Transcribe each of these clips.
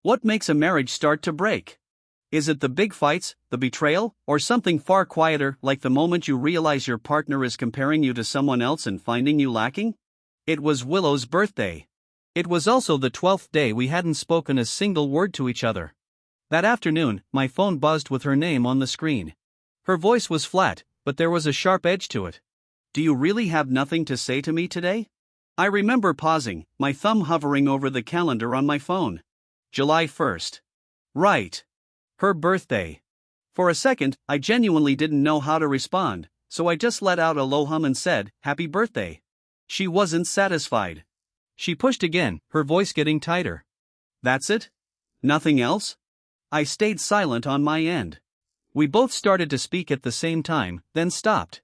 What makes a marriage start to break? Is it the big fights, the betrayal, or something far quieter, like the moment you realize your partner is comparing you to someone else and finding you lacking? It was Willow's birthday. It was also the 12th day we hadn't spoken a single word to each other. That afternoon, my phone buzzed with her name on the screen. Her voice was flat, but there was a sharp edge to it. "Do you really have nothing to say to me today?" I remember pausing, my thumb hovering over the calendar on my phone. July 1st. Right. Her birthday. For a second, I genuinely didn't know how to respond, so I just let out a low hum and said, "Happy birthday." She wasn't satisfied. She pushed again, her voice getting tighter. "That's it? Nothing else?" I stayed silent on my end. We both started to speak at the same time, then stopped.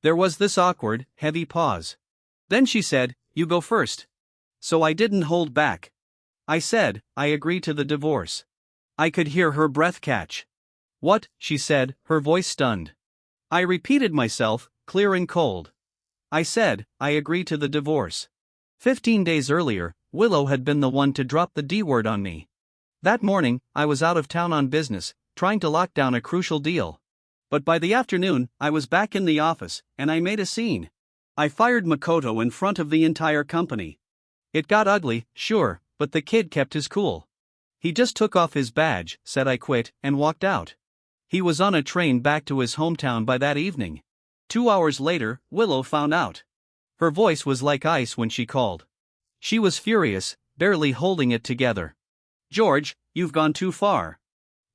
There was this awkward, heavy pause. Then she said, "You go first." So I didn't hold back. I said, "I agree to the divorce." I could hear her breath catch. "What?" she said, her voice stunned. I repeated myself, clear and cold. I said, "I agree to the divorce." 15 days earlier, Willow had been the one to drop the D word on me. That morning, I was out of town on business, trying to lock down a crucial deal. But by the afternoon, I was back in the office, and I made a scene. I fired Makoto in front of the entire company. It got ugly, sure, but the kid kept his cool. He just took off his badge, said I quit, and walked out. He was on a train back to his hometown by that evening. 2 hours later, Willow found out. Her voice was like ice when she called. She was furious, barely holding it together. "George, you've gone too far.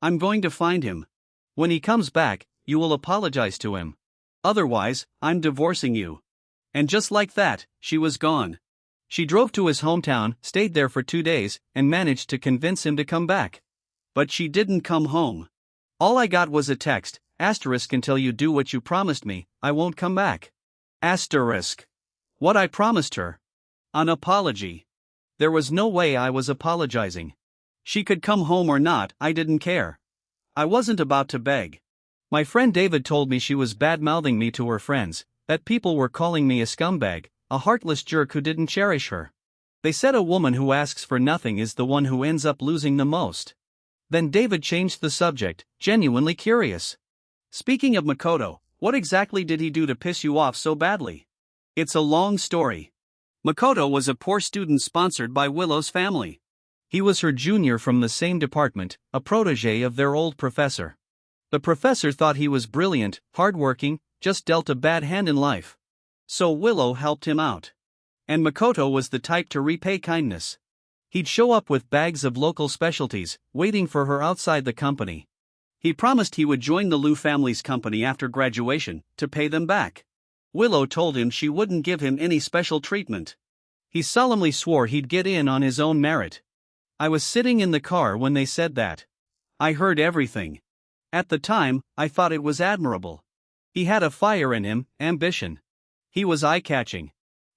I'm going to find him. When he comes back, you will apologize to him. Otherwise, I'm divorcing you." And just like that, she was gone. She drove to his hometown, stayed there for 2 days, and managed to convince him to come back. But she didn't come home. All I got was a text, asterisk, "Until you do what you promised me, I won't come back." Asterisk. What I promised her? An apology. There was no way I was apologizing. She could come home or not, I didn't care. I wasn't about to beg. My friend David told me she was bad-mouthing me to her friends, that people were calling me a scumbag, a heartless jerk who didn't cherish her. They said a woman who asks for nothing is the one who ends up losing the most. Then David changed the subject, genuinely curious. "Speaking of Makoto, what exactly did he do to piss you off so badly?" It's a long story. Makoto was a poor student sponsored by Willow's family. He was her junior from the same department, a protege of their old professor. The professor thought he was brilliant, hardworking, just dealt a bad hand in life. So Willow helped him out. And Makoto was the type to repay kindness. He'd show up with bags of local specialties, waiting for her outside the company. He promised he would join the Liu family's company after graduation, to pay them back. Willow told him she wouldn't give him any special treatment. He solemnly swore he'd get in on his own merit. I was sitting in the car when they said that. I heard everything. At the time, I thought it was admirable. He had a fire in him, ambition. He was eye-catching.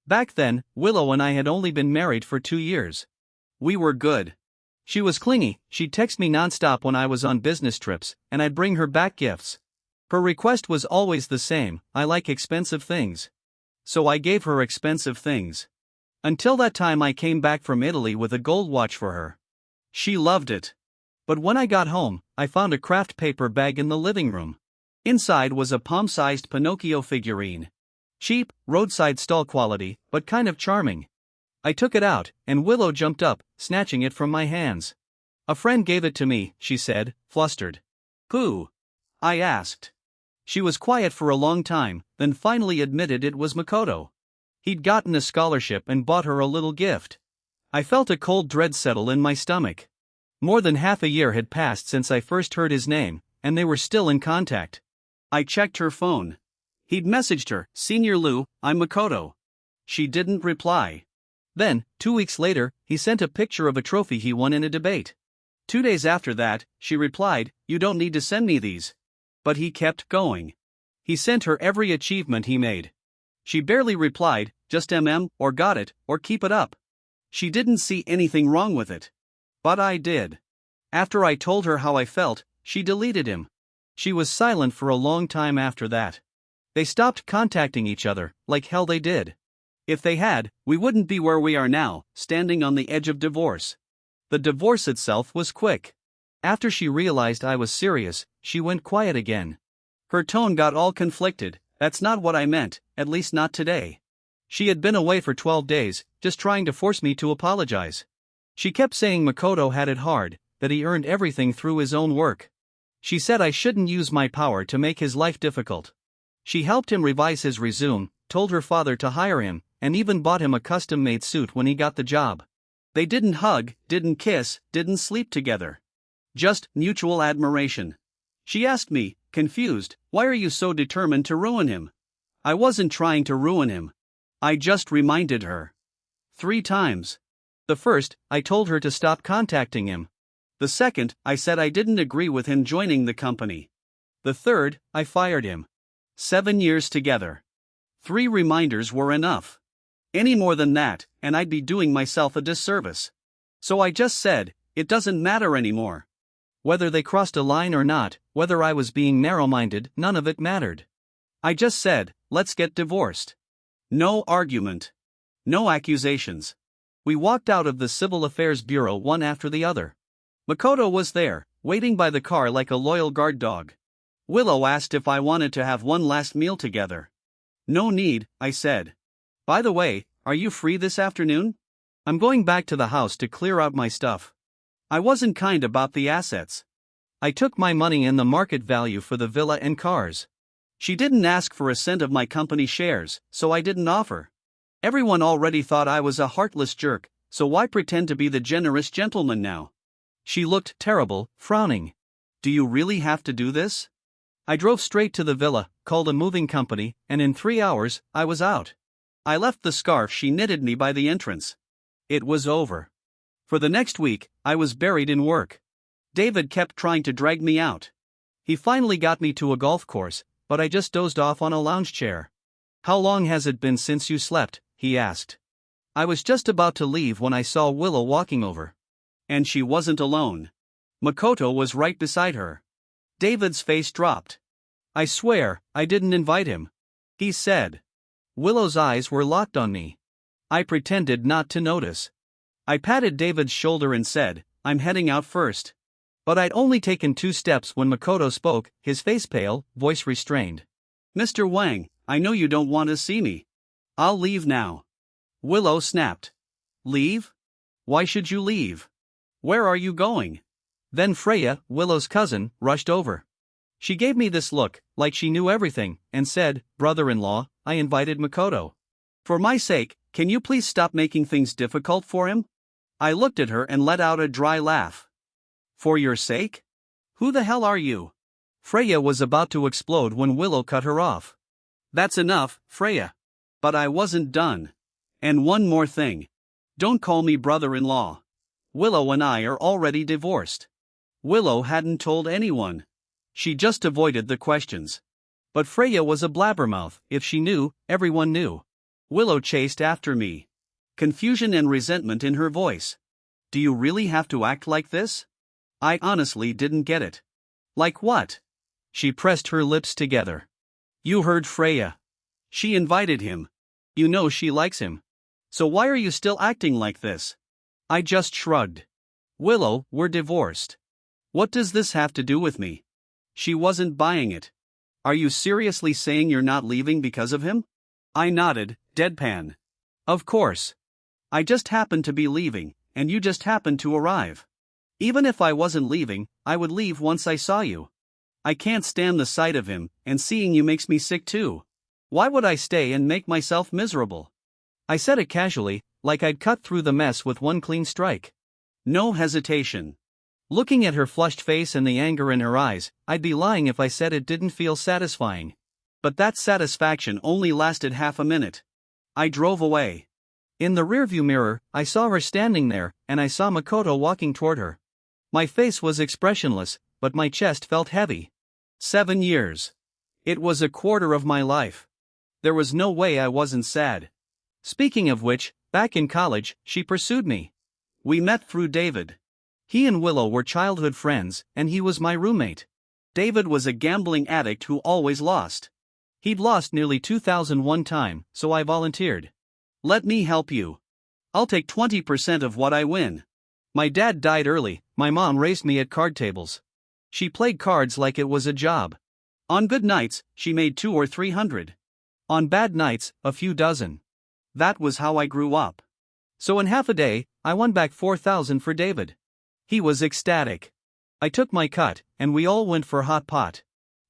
Back then, Willow and I had only been married for 2 years. We were good. She was clingy, she'd text me nonstop when I was on business trips, and I'd bring her back gifts. Her request was always the same: "I like expensive things." So I gave her expensive things. Until that time I came back from Italy with a gold watch for her. She loved it. But when I got home, I found a craft paper bag in the living room. Inside was a palm-sized Pinocchio figurine. Cheap, roadside stall quality, but kind of charming. I took it out, and Willow jumped up, snatching it from my hands. "A friend gave it to me," she said, flustered. "Who?" I asked. She was quiet for a long time, then finally admitted it was Makoto. He'd gotten a scholarship and bought her a little gift. I felt a cold dread settle in my stomach. More than half a year had passed since I first heard his name, and they were still in contact. I checked her phone. He'd messaged her, "Senior Liu, I'm Makoto." She didn't reply. Then, 2 weeks later, he sent a picture of a trophy he won in a debate. 2 days after that, she replied, "You don't need to send me these." But he kept going. He sent her every achievement he made. She barely replied, just or "got it," or "keep it up." She didn't see anything wrong with it. But I did. After I told her how I felt, she deleted him. She was silent for a long time after that. They stopped contacting each other, like hell they did. If they had, we wouldn't be where we are now, standing on the edge of divorce. The divorce itself was quick. After she realized I was serious, she went quiet again. Her tone got all conflicted. That's not what I meant, at least not today. She had been away for 12 days, just trying to force me to apologize. She kept saying Makoto had it hard, that he earned everything through his own work. She said I shouldn't use my power to make his life difficult. She helped him revise his resume, told her father to hire him, and even bought him a custom-made suit when he got the job. They didn't hug, didn't kiss, didn't sleep together. Just mutual admiration. She asked me, confused, why are you so determined to ruin him? I wasn't trying to ruin him. I just reminded her. 3 times. The first, I told her to stop contacting him. The second, I said I didn't agree with him joining the company. The third, I fired him. 7 years together. 3 reminders were enough. Any more than that, and I'd be doing myself a disservice. So I just said, it doesn't matter anymore. Whether they crossed a line or not, whether I was being narrow-minded, none of it mattered. I just said, let's get divorced. No argument. No accusations. We walked out of the Civil Affairs Bureau one after the other. Makoto was there, waiting by the car like a loyal guard dog. Willow asked if I wanted to have one last meal together. No need, I said. By the way, are you free this afternoon? I'm going back to the house to clear out my stuff. I wasn't kind about the assets. I took my money and the market value for the villa and cars. She didn't ask for a cent of my company shares, so I didn't offer. Everyone already thought I was a heartless jerk, so why pretend to be the generous gentleman now? She looked terrible, frowning. Do you really have to do this? I drove straight to the villa, called a moving company, and in 3 hours, I was out. I left the scarf she knitted me by the entrance. It was over. For the next week, I was buried in work. David kept trying to drag me out. He finally got me to a golf course, but I just dozed off on a lounge chair. How long has it been since you slept? He asked. I was just about to leave when I saw Willow walking over. And she wasn't alone. Makoto was right beside her. David's face dropped. I swear, I didn't invite him. He said. Willow's eyes were locked on me. I pretended not to notice. I patted David's shoulder and said, I'm heading out first. But I'd only taken 2 steps when Makoto spoke, his face pale, voice restrained. Mr. Wang, I know you don't want to see me. I'll leave now. Willow snapped. Leave? Why should you leave? Where are you going? Then Freya, Willow's cousin, rushed over. She gave me this look, like she knew everything, and said, Brother-in-law, I invited Makoto. For my sake, can you please stop making things difficult for him? I looked at her and let out a dry laugh. For your sake? Who the hell are you? Freya was about to explode when Willow cut her off. That's enough, Freya. But I wasn't done. And one more thing. Don't call me brother-in-law. Willow and I are already divorced. Willow hadn't told anyone. She just avoided the questions. But Freya was a blabbermouth. If she knew, everyone knew. Willow chased after me. Confusion and resentment in her voice. Do you really have to act like this? I honestly didn't get it. Like what? She pressed her lips together. You heard Freya. She invited him. You know she likes him. So why are you still acting like this? I just shrugged. Willow, we're divorced. What does this have to do with me? She wasn't buying it. Are you seriously saying you're not leaving because of him? I nodded, deadpan. Of course. I just happened to be leaving, and you just happened to arrive. Even if I wasn't leaving, I would leave once I saw you. I can't stand the sight of him, and seeing you makes me sick too. Why would I stay and make myself miserable? I said it casually, like I'd cut through the mess with one clean strike. No hesitation. Looking at her flushed face and the anger in her eyes, I'd be lying if I said it didn't feel satisfying. But that satisfaction only lasted half a minute. I drove away. In the rearview mirror, I saw her standing there, and I saw Makoto walking toward her. My face was expressionless, but my chest felt heavy. 7 years. It was a quarter of my life. There was no way I wasn't sad. Speaking of which, back in college, she pursued me. We met through David. He and Willow were childhood friends, and he was my roommate. David was a gambling addict who always lost. He'd lost nearly $2,000 one time, so I volunteered. Let me help you. I'll take 20% of what I win. My dad died early, my mom raised me at card tables. She played cards like it was a job. On good nights, she made 200 or 300. On bad nights, a few dozen. That was how I grew up. So in half a day, I won back 4,000 for David. He was ecstatic. I took my cut, and we all went for hot pot.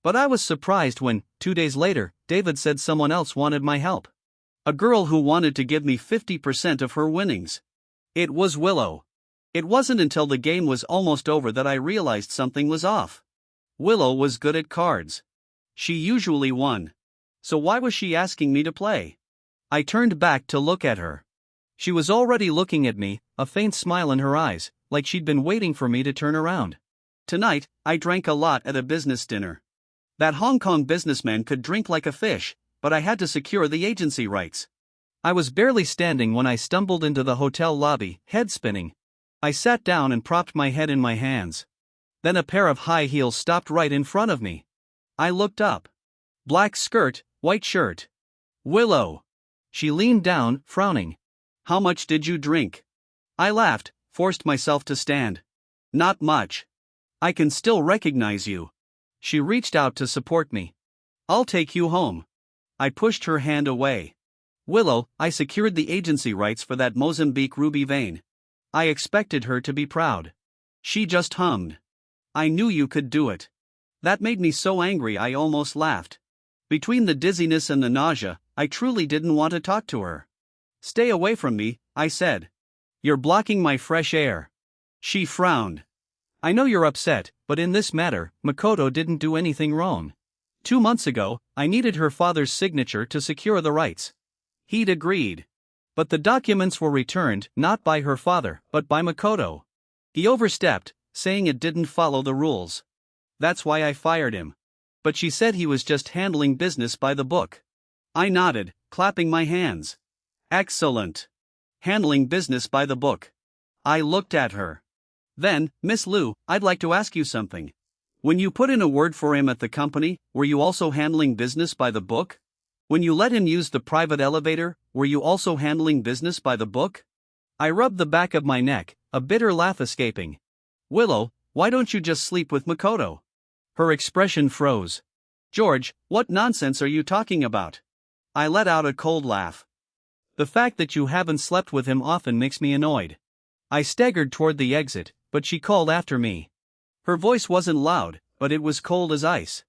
But I was surprised when, 2 days later, David said someone else wanted my help. A girl who wanted to give me 50% of her winnings. It was Willow. It wasn't until the game was almost over that I realized something was off. Willow was good at cards. She usually won. So why was she asking me to play? I turned back to look at her. She was already looking at me, a faint smile in her eyes, like she'd been waiting for me to turn around. Tonight, I drank a lot at a business dinner. That Hong Kong businessman could drink like a fish, but I had to secure the agency rights. I was barely standing when I stumbled into the hotel lobby, head spinning. I sat down and propped my head in my hands. Then a pair of high heels stopped right in front of me. I looked up. Black skirt, white shirt. Willow. She leaned down, frowning. How much did you drink? I laughed, forced myself to stand. Not much. I can still recognize you. She reached out to support me. I'll take you home. I pushed her hand away. Willow, I secured the agency rights for that Mozambique ruby vein. I expected her to be proud. She just hummed. I knew you could do it. That made me so angry I almost laughed. Between the dizziness and the nausea, I truly didn't want to talk to her. Stay away from me, I said. You're blocking my fresh air. She frowned. I know you're upset, but in this matter, Makoto didn't do anything wrong. 2 months ago, I needed her father's signature to secure the rights. He'd agreed. But the documents were returned not by her father, but by Makoto. He overstepped, saying it didn't follow the rules. That's why I fired him. But she said he was just handling business by the book. I nodded, clapping my hands. Excellent. Handling business by the book. I looked at her. Then, Miss Liu, I'd like to ask you something. When you put in a word for him at the company, were you also handling business by the book? When you let him use the private elevator, were you also handling business by the book? I rubbed the back of my neck, a bitter laugh escaping. Willow, why don't you just sleep with Makoto? Her expression froze. George, what nonsense are you talking about? I let out a cold laugh. The fact that you haven't slept with him often makes me annoyed. I staggered toward the exit, but she called after me. Her voice wasn't loud, but it was cold as ice.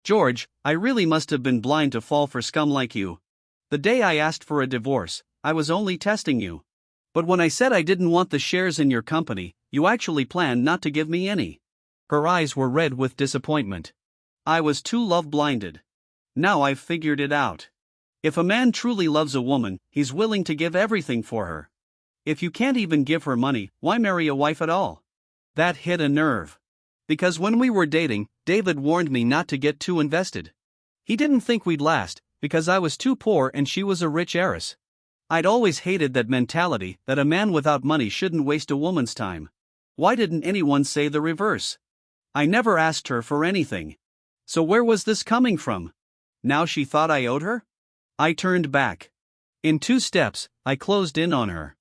George, I really must have been blind to fall for scum like you. The day I asked for a divorce, I was only testing you. But when I said I didn't want the shares in your company, you actually planned not to give me any. Her eyes were red with disappointment. I was too love-blinded. Now I've figured it out. If a man truly loves a woman, he's willing to give everything for her. If you can't even give her money, why marry a wife at all? That hit a nerve. Because when we were dating, David warned me not to get too invested. He didn't think we'd last, because I was too poor and she was a rich heiress. I'd always hated that mentality that a man without money shouldn't waste a woman's time. Why didn't anyone say the reverse? I never asked her for anything. So where was this coming from? Now she thought I owed her? I turned back. In 2 steps, I closed in on her.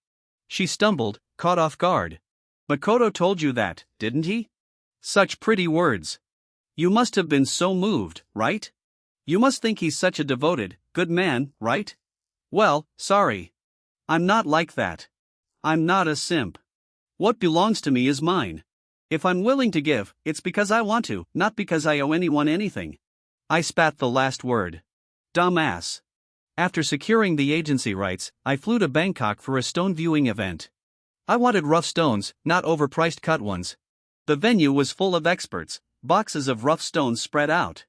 She stumbled, caught off guard. Makoto told you that, didn't he? Such pretty words. You must have been so moved, right? You must think he's such a devoted, good man, right? Well, sorry. I'm not like that. I'm not a simp. What belongs to me is mine. If I'm willing to give, it's because I want to, not because I owe anyone anything. I spat the last word. Dumbass. After securing the agency rights, I flew to Bangkok for a stone viewing event. I wanted rough stones, not overpriced cut ones. The venue was full of experts, boxes of rough stones spread out.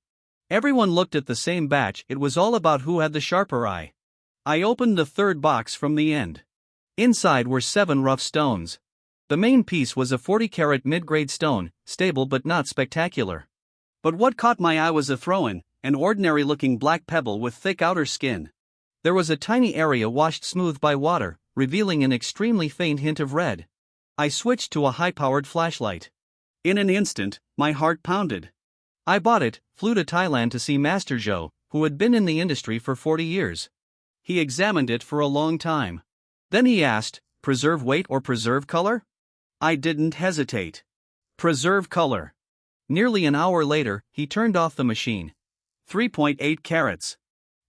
Everyone looked at the same batch, it was all about who had the sharper eye. I opened the 3rd box from the end. Inside were 7 rough stones. The main piece was a 40-carat mid-grade stone, stable but not spectacular. But what caught my eye was a throw-in, an ordinary-looking black pebble with thick outer skin. There was a tiny area washed smooth by water, revealing an extremely faint hint of red. I switched to a high-powered flashlight. In an instant, my heart pounded. I bought it, flew to Thailand to see Master Zhou, who had been in the industry for 40 years. He examined it for a long time. Then he asked, preserve weight or preserve color? I didn't hesitate. Preserve color. Nearly an hour later, he turned off the machine. 3.8 carats.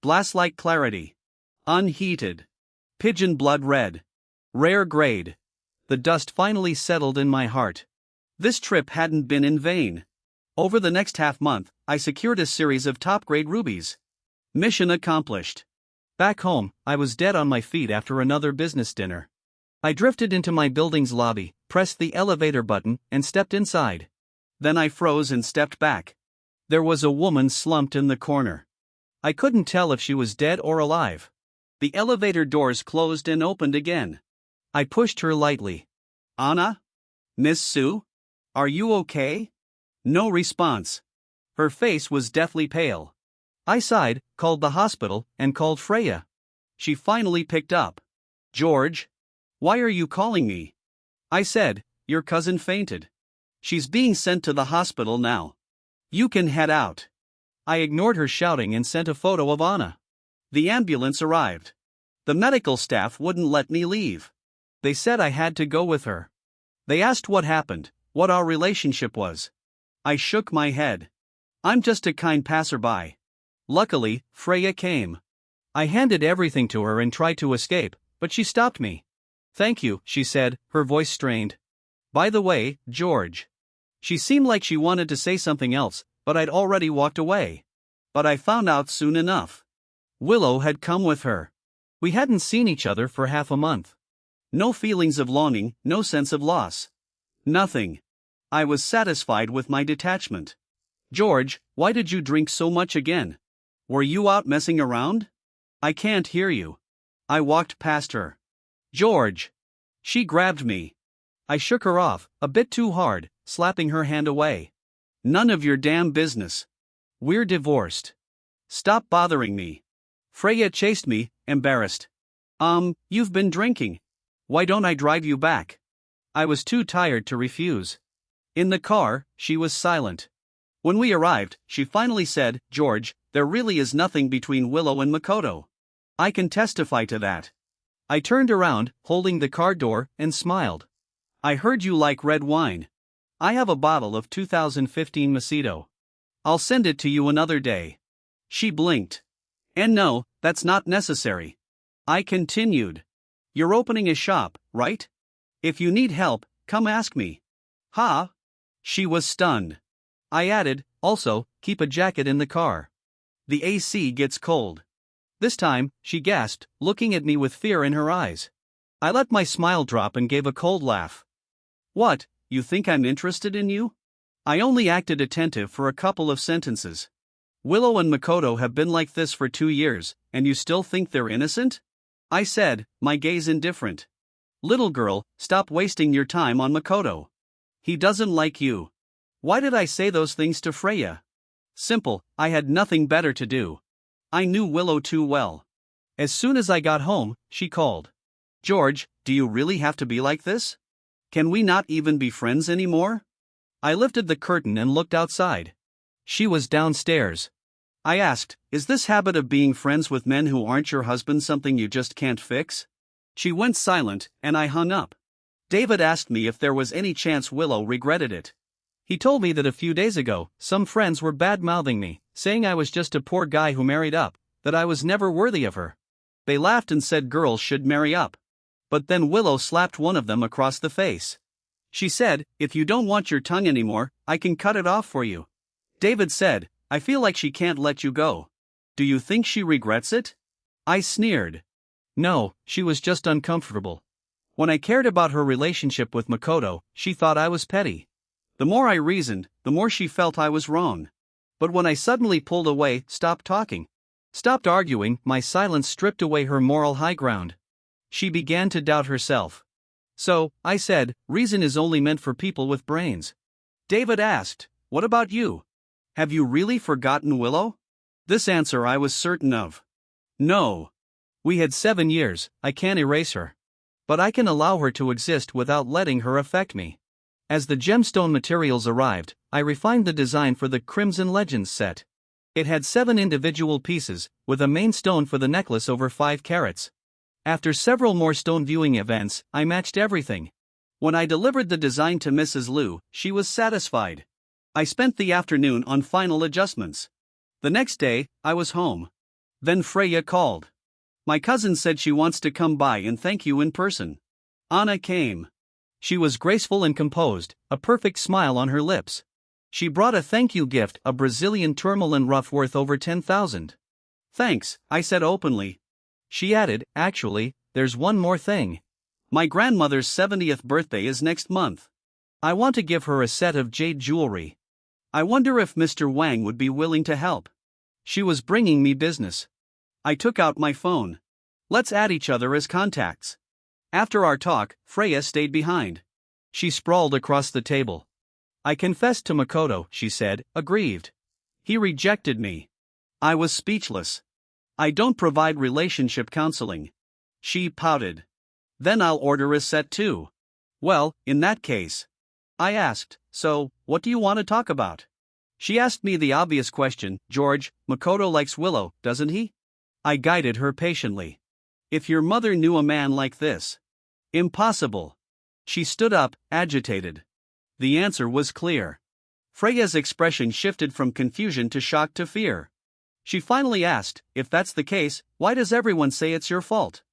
Glass-like clarity. Unheated. Pigeon blood red. Rare grade. The dust finally settled in my heart. This trip hadn't been in vain. Over the next half-month, I secured a series of top-grade rubies. Mission accomplished. Back home, I was dead on my feet after another business dinner. I drifted into my building's lobby, pressed the elevator button, and stepped inside. Then I froze and stepped back. There was a woman slumped in the corner. I couldn't tell if she was dead or alive. The elevator doors closed and opened again. I pushed her lightly. Anna? Miss Sue? Are you okay? No response. Her face was deathly pale. I sighed, called the hospital, and called Freya. She finally picked up. George? Why are you calling me? I said, your cousin fainted. She's being sent to the hospital now. You can head out. I ignored her shouting and sent a photo of Anna. The ambulance arrived. The medical staff wouldn't let me leave. They said I had to go with her. They asked what happened, what our relationship was. I shook my head. I'm just a kind passerby. Luckily, Freya came. I handed everything to her and tried to escape, but she stopped me. Thank you, she said, her voice strained. By the way, George. She seemed like she wanted to say something else, but I'd already walked away. But I found out soon enough. Willow had come with her. We hadn't seen each other for half a month. No feelings of longing, no sense of loss. Nothing. I was satisfied with my detachment. George, why did you drink so much again? Were you out messing around? I can't hear you. I walked past her. George! She grabbed me. I shook her off, a bit too hard, slapping her hand away. None of your damn business. We're divorced. Stop bothering me. Freya chased me, embarrassed. You've been drinking. Why don't I drive you back? I was too tired to refuse. In the car, she was silent. When we arrived, she finally said, George, there really is nothing between Willow and Makoto. I can testify to that. I turned around, holding the car door, and smiled. I heard you like red wine. I have a bottle of 2015 Moscato. I'll send it to you another day. She blinked. And no, that's not necessary. I continued. You're opening a shop, right? If you need help, come ask me. Ha! She was stunned. I added, also, keep a jacket in the car. The AC gets cold. This time, she gasped, looking at me with fear in her eyes. I let my smile drop and gave a cold laugh. What, you think I'm interested in you? I only acted attentive for a couple of sentences. Willow and Makoto have been like this for 2 years, and you still think they're innocent? I said, my gaze indifferent. Little girl, stop wasting your time on Makoto. He doesn't like you. Why did I say those things to Freya? Simple, I had nothing better to do. I knew Willow too well. As soon as I got home, she called. George, do you really have to be like this? Can we not even be friends anymore? I lifted the curtain and looked outside. She was downstairs. I asked, is this habit of being friends with men who aren't your husband something you just can't fix? She went silent, and I hung up. David asked me if there was any chance Willow regretted it. He told me that a few days ago, some friends were bad-mouthing me, saying I was just a poor guy who married up, that I was never worthy of her. They laughed and said girls should marry up. But then Willow slapped one of them across the face. She said, if you don't want your tongue anymore, I can cut it off for you. David said, I feel like she can't let you go. Do you think she regrets it? I sneered. No, she was just uncomfortable. When I cared about her relationship with Makoto, she thought I was petty. The more I reasoned, the more she felt I was wrong. But when I suddenly pulled away, stopped talking, stopped arguing, my silence stripped away her moral high ground. She began to doubt herself. So, I said, reason is only meant for people with brains. David asked, what about you? Have you really forgotten Willow? This answer I was certain of. No. We had 7 years, I can't erase her. But I can allow her to exist without letting her affect me. As the gemstone materials arrived, I refined the design for the Crimson Legends set. It had 7 individual pieces, with a main stone for the necklace over 5 carats. After several more stone viewing events, I matched everything. When I delivered the design to Mrs. Liu, she was satisfied. I spent the afternoon on final adjustments. The next day, I was home. Then Freya called. My cousin said she wants to come by and thank you in person. Anna came. She was graceful and composed, a perfect smile on her lips. She brought a thank you gift, a Brazilian tourmaline ruff worth over 10,000. Thanks, I said openly. She added, actually, there's one more thing. My grandmother's 70th birthday is next month. I want to give her a set of jade jewelry. I wonder if Mr. Wang would be willing to help. She was bringing me business. I took out my phone. Let's add each other as contacts. After our talk, Freya stayed behind. She sprawled across the table. I confessed to Makoto, she said, aggrieved. He rejected me. I was speechless. I don't provide relationship counseling. She pouted. Then I'll order a set too. Well, in that case. I asked, so, what do you want to talk about? She asked me the obvious question, George, Makoto likes Willow, doesn't he? I guided her patiently. If your mother knew a man like this. Impossible. She stood up, agitated. The answer was clear. Freya's expression shifted from confusion to shock to fear. She finally asked, if that's the case, why does everyone say it's your fault?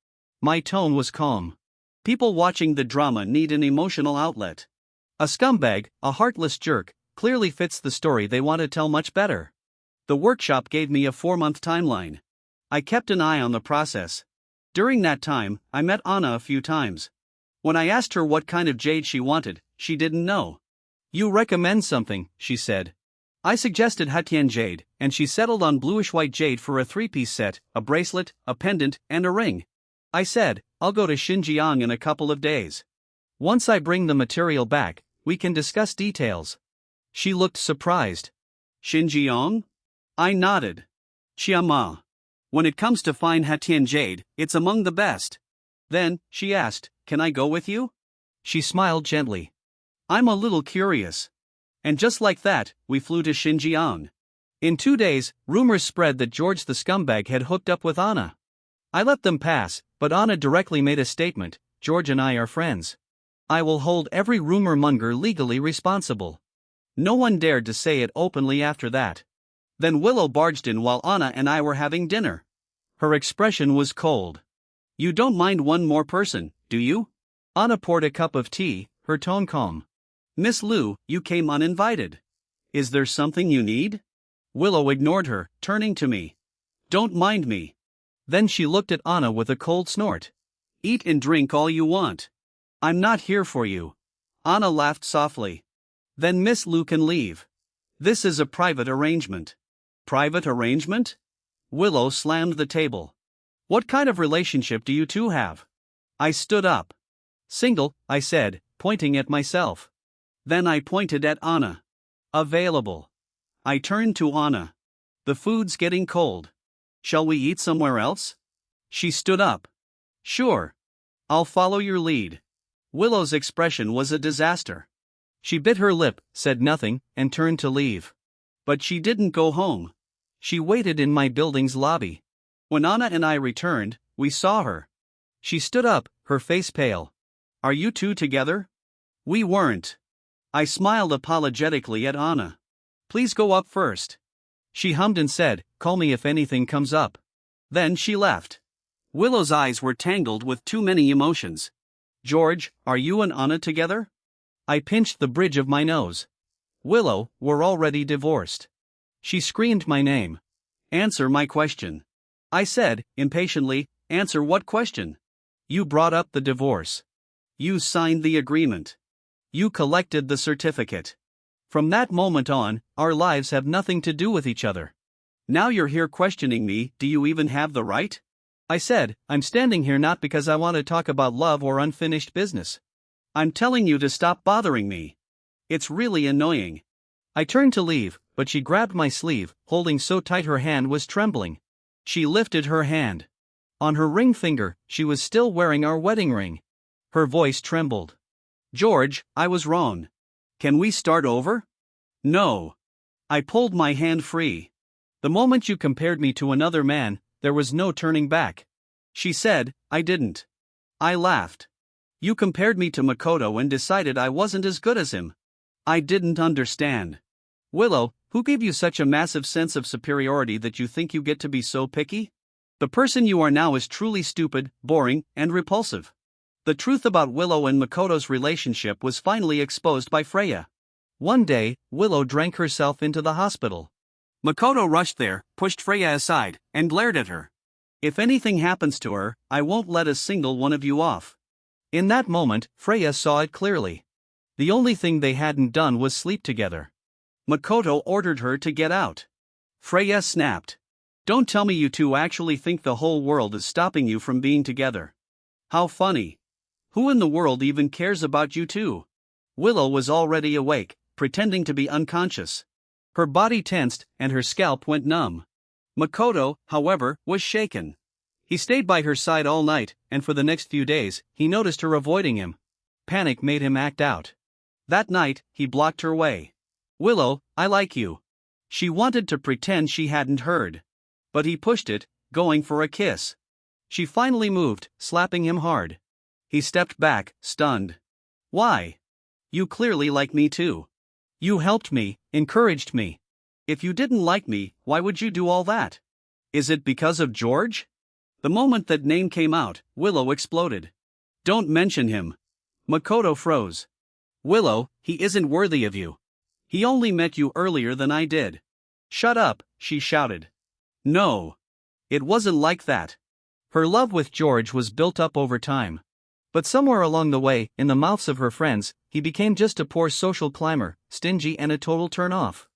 My tone was calm. People watching the drama need an emotional outlet. A scumbag, a heartless jerk, clearly fits the story they want to tell much better. The workshop gave me a 4-month timeline. I kept an eye on the process. During that time, I met Anna a few times. When I asked her what kind of jade she wanted, she didn't know. You recommend something, she said. I suggested Hatian jade, and she settled on bluish-white jade for a 3-piece set, a bracelet, a pendant, and a ring. I said, I'll go to Xinjiang in a couple of days. Once I bring the material back, we can discuss details. She looked surprised. Xinjiang? I nodded. Xiama. When it comes to fine Hatian jade, it's among the best. Then, she asked, can I go with you? She smiled gently. I'm a little curious. And just like that, we flew to Xinjiang. In 2 days, rumors spread that George the scumbag had hooked up with Anna. I let them pass, but Anna directly made a statement, George and I are friends. I will hold every rumor monger legally responsible. No one dared to say it openly after that. Then Willow barged in while Anna and I were having dinner. Her expression was cold. You don't mind one more person, do you? Anna poured a cup of tea, her tone calm. Miss Liu, you came uninvited. Is there something you need? Willow ignored her, turning to me. Don't mind me. Then she looked at Anna with a cold snort. Eat and drink all you want. I'm not here for you. Anna laughed softly. Then Miss Liu can leave. This is a private arrangement. Private arrangement? Willow slammed the table. What kind of relationship do you two have? I stood up. Single, I said, pointing at myself. Then I pointed at Anna. Available. I turned to Anna. The food's getting cold. Shall we eat somewhere else? She stood up. Sure. I'll follow your lead. Willow's expression was a disaster. She bit her lip, said nothing, and turned to leave. But she didn't go home. She waited in my building's lobby. When Anna and I returned, we saw her. She stood up, her face pale. Are you two together? We weren't. I smiled apologetically at Anna. Please go up first. She hummed and said, call me if anything comes up. Then she left. Willow's eyes were tangled with too many emotions. George, are you and Anna together? I pinched the bridge of my nose. Willow, we're already divorced. She screamed my name. Answer my question. I said, impatiently, answer what question? You brought up the divorce. You signed the agreement. You collected the certificate. From that moment on, our lives have nothing to do with each other. Now you're here questioning me, do you even have the right? I said, I'm standing here not because I want to talk about love or unfinished business. I'm telling you to stop bothering me. It's really annoying. I turned to leave, but she grabbed my sleeve, holding so tight her hand was trembling. She lifted her hand. On her ring finger, she was still wearing our wedding ring. Her voice trembled. George, I was wrong. Can we start over? No. I pulled my hand free. The moment you compared me to another man, there was no turning back. She said, I didn't. I laughed. You compared me to Makoto and decided I wasn't as good as him. I didn't understand. Willow, who gave you such a massive sense of superiority that you think you get to be so picky? The person you are now is truly stupid, boring, and repulsive. The truth about Willow and Makoto's relationship was finally exposed by Freya. One day, Willow drank herself into the hospital. Makoto rushed there, pushed Freya aside, and glared at her. If anything happens to her, I won't let a single one of you off. In that moment, Freya saw it clearly. The only thing they hadn't done was sleep together. Makoto ordered her to get out. Freya snapped. Don't tell me you two actually think the whole world is stopping you from being together. How funny. Who in the world even cares about you two? Willow was already awake, pretending to be unconscious. Her body tensed, and her scalp went numb. Makoto, however, was shaken. He stayed by her side all night, and for the next few days, he noticed her avoiding him. Panic made him act out. That night, he blocked her way. Willow, I like you. She wanted to pretend she hadn't heard. But he pushed it, going for a kiss. She finally moved, slapping him hard. He stepped back, stunned. Why? You clearly like me too. You helped me, encouraged me. If you didn't like me, why would you do all that? Is it because of George? The moment that name came out, Willow exploded. Don't mention him. Makoto froze. Willow, he isn't worthy of you. He only met you earlier than I did. Shut up, she shouted. No. It wasn't like that. Her love with George was built up over time. But somewhere along the way, in the mouths of her friends, he became just a poor social climber, stingy and a total turn-off.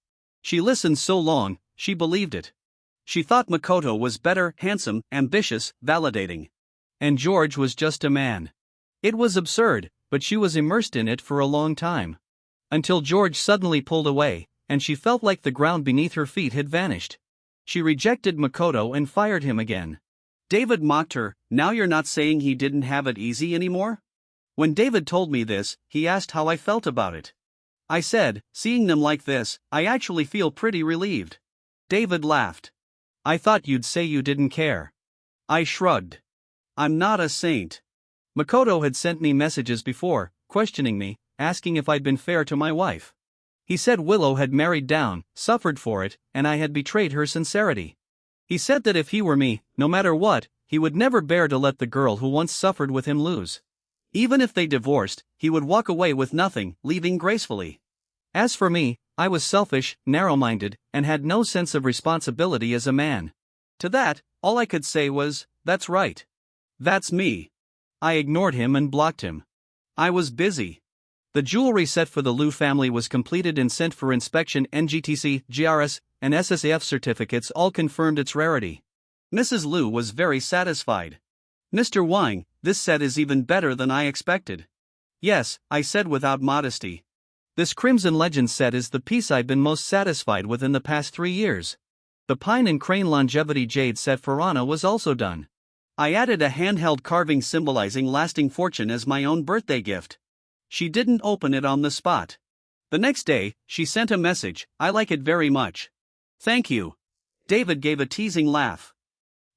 She listened so long, she believed it. She thought Makoto was better, handsome, ambitious, validating. And George was just a man. It was absurd, but she was immersed in it for a long time. Until George suddenly pulled away, and she felt like the ground beneath her feet had vanished. She rejected Makoto and fired him again. David mocked her, now you're not saying he didn't have it easy anymore? When David told me this, he asked how I felt about it. I said, seeing them like this, I actually feel pretty relieved. David laughed. I thought you'd say you didn't care. I shrugged. I'm not a saint. Makoto had sent me messages before, questioning me, asking if I'd been fair to my wife. He said Willow had married down, suffered for it, and I had betrayed her sincerity. He said that if he were me, no matter what, he would never bear to let the girl who once suffered with him lose. Even if they divorced, he would walk away with nothing, leaving gracefully. As for me, I was selfish, narrow-minded, and had no sense of responsibility as a man. To that, all I could say was, that's right. That's me. I ignored him and blocked him. I was busy. The jewelry set for the Liu family was completed and sent for inspection. NGTC, GRS, and SSAF certificates all confirmed its rarity. Mrs. Liu was very satisfied. Mr. Wang, this set is even better than I expected. Yes, I said without modesty. This Crimson Legend set is the piece I've been most satisfied with in the past 3 years. The Pine and Crane Longevity Jade set for Anna was also done. I added a handheld carving symbolizing lasting fortune as my own birthday gift. She didn't open it on the spot. The next day, she sent a message, I like it very much. Thank you. David gave a teasing laugh.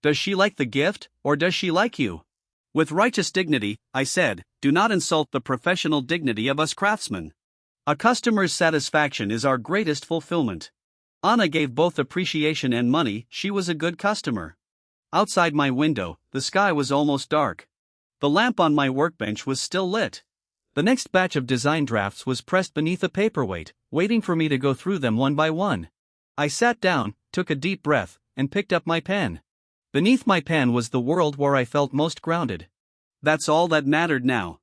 Does she like the gift, or does she like you? With righteous dignity, I said, do not insult the professional dignity of us craftsmen. A customer's satisfaction is our greatest fulfillment. Anna gave both appreciation and money, she was a good customer. Outside my window, the sky was almost dark. The lamp on my workbench was still lit. The next batch of design drafts was pressed beneath a paperweight, waiting for me to go through them one by one. I sat down, took a deep breath, and picked up my pen. Beneath my pen was the world where I felt most grounded. That's all that mattered now.